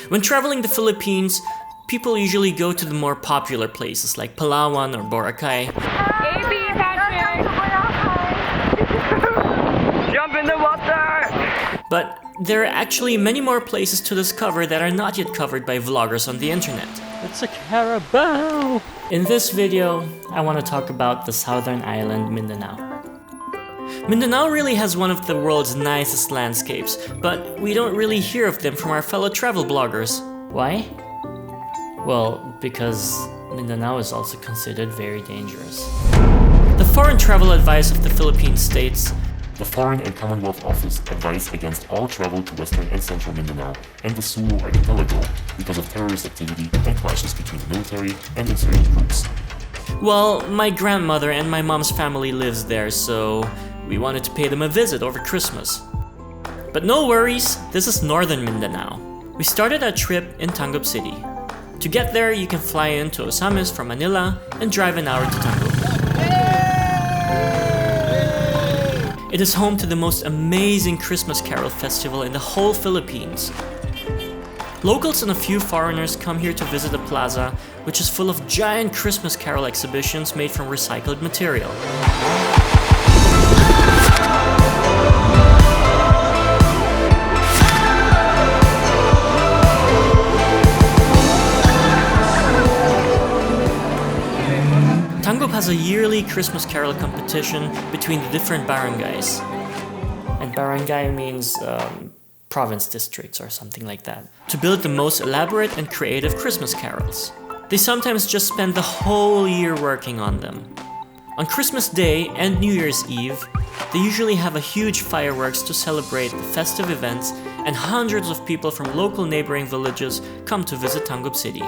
When traveling the Philippines, people usually go to the more popular places like Palawan or Boracay. Eypee, Patrick! Jump in the water! But there are actually many more places to discover that are not yet covered by vloggers on the internet. It's a carabao! In this video, I want to talk about the southern island Mindanao. Mindanao really has one of the world's nicest landscapes, but we don't really hear of them from our fellow travel bloggers. Why? Well, because Mindanao is also considered very dangerous. The Foreign Travel Advice of the Philippines states, "The Foreign and Commonwealth Office advise against all travel to Western and Central Mindanao and the Sulu Archipelago because of terrorist activity and clashes between the military and insurgent groups." Well, my grandmother and my mom's family lives there, so we wanted to pay them a visit over Christmas. But no worries, this is northern Mindanao. We started our trip in Tangub City. To get there, you can fly into Osamis from Manila and drive an hour to Tangub. It is home to the most amazing Christmas Carol festival in the whole Philippines. Locals and a few foreigners come here to visit the plaza, which is full of giant Christmas Carol exhibitions made from recycled material. Tangub has a yearly Christmas Carol competition between the different barangays. And barangay means province districts or something like that. To build the most elaborate and creative Christmas carols. They sometimes just spend the whole year working on them. On Christmas Day and New Year's Eve, they usually have a huge fireworks to celebrate the festive events, and hundreds of people from local neighboring villages come to visit Tangub City.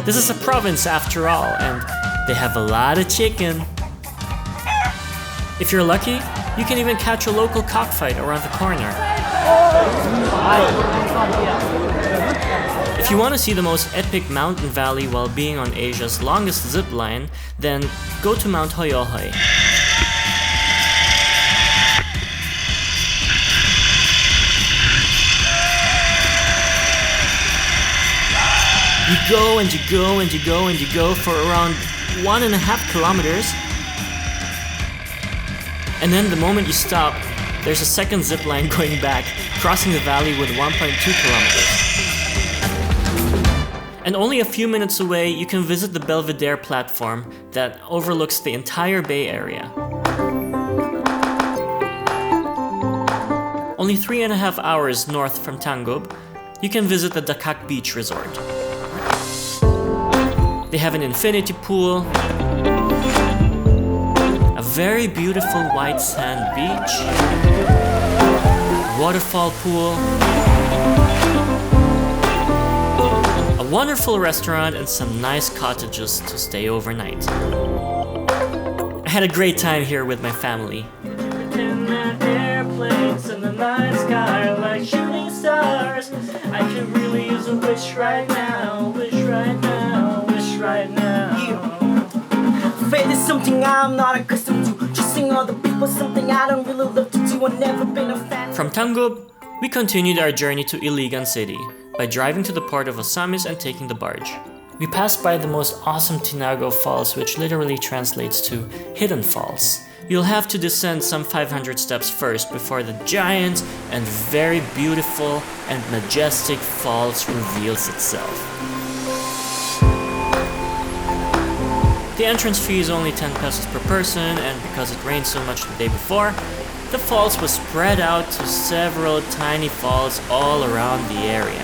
This is a province after all, and they have a lot of chicken. If you're lucky, you can even catch a local cockfight around the corner. If you want to see the most epic mountain valley while being on Asia's longest zipline, then go to Mount Hoyohoy. You go and you go and you go and you go for around 1.5 kilometers. And then the moment you stop, there's a second zip line going back, crossing the valley with 1.2 kilometers. And only a few minutes away, you can visit the Belvedere platform that overlooks the entire Bay Area. Only 3.5 hours north from Tangub, you can visit the Kock Beach Resort. They have an infinity pool, a very beautiful white sand beach, waterfall pool, a wonderful restaurant, and some nice cottages to stay overnight. I had a great time here with my family. Pretend that airplanes in the night sky are like shooting stars. I could really use a wish right now, wish right now, wish right now. Fate is something I'm not accustomed to. Trusting other people, something I don't really love to do. I've never been a fan. From Tangub, we continued our journey to Illigan City by driving to the port of Osamis and taking the barge. We passed by the most awesome Tinago Falls, which literally translates to Hidden Falls. You'll have to descend some 500 steps first before the giant and very beautiful and majestic falls reveals itself. The entrance fee is only 10 pesos per person, and because it rained so much the day before, the falls was spread out to several tiny falls all around the area.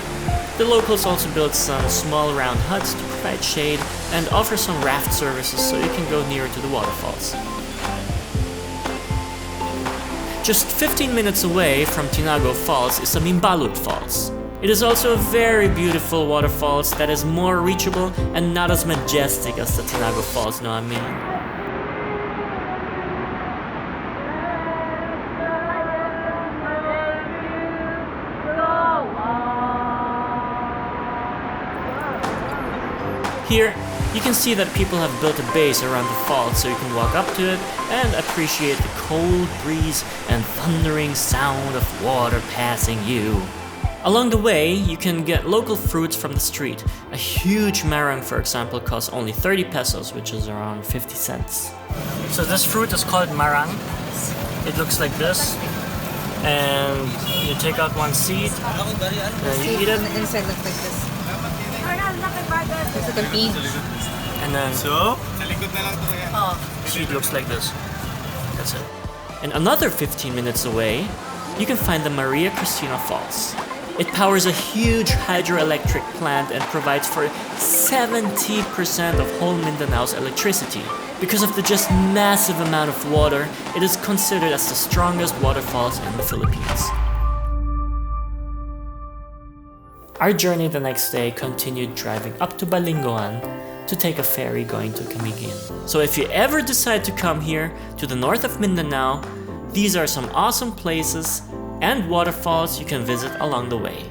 The locals also built some small round huts to provide shade and offer some raft services so you can go nearer to the waterfalls. Just 15 minutes away from Tinago Falls is the Mimbalut Falls. It is also a very beautiful waterfalls that is more reachable and not as majestic as the Tinago Falls, know what I mean? Here, You can see that people have built a base around the falls so you can walk up to it and appreciate the cold breeze and thundering sound of water passing you. Along the way, you can get local fruits from the street. A huge marang, for example, costs only 30 pesos, which is around 50 cents. So this fruit is called marang. It looks like this. And you take out one seed, and you eat it. The inside looks like this. It's like a bean. And then seed looks like this. That's it. And another 15 minutes away, you can find the Cristina Falls. It powers a huge hydroelectric plant and provides for 70% of whole Mindanao's electricity. Because of the just massive amount of water, it is considered as the strongest waterfalls in the Philippines. Our journey the next day continued driving up to Balingoan to take a ferry going to Camiguin. So if you ever decide to come here to the north of Mindanao, these are some awesome places and waterfalls you can visit along the way.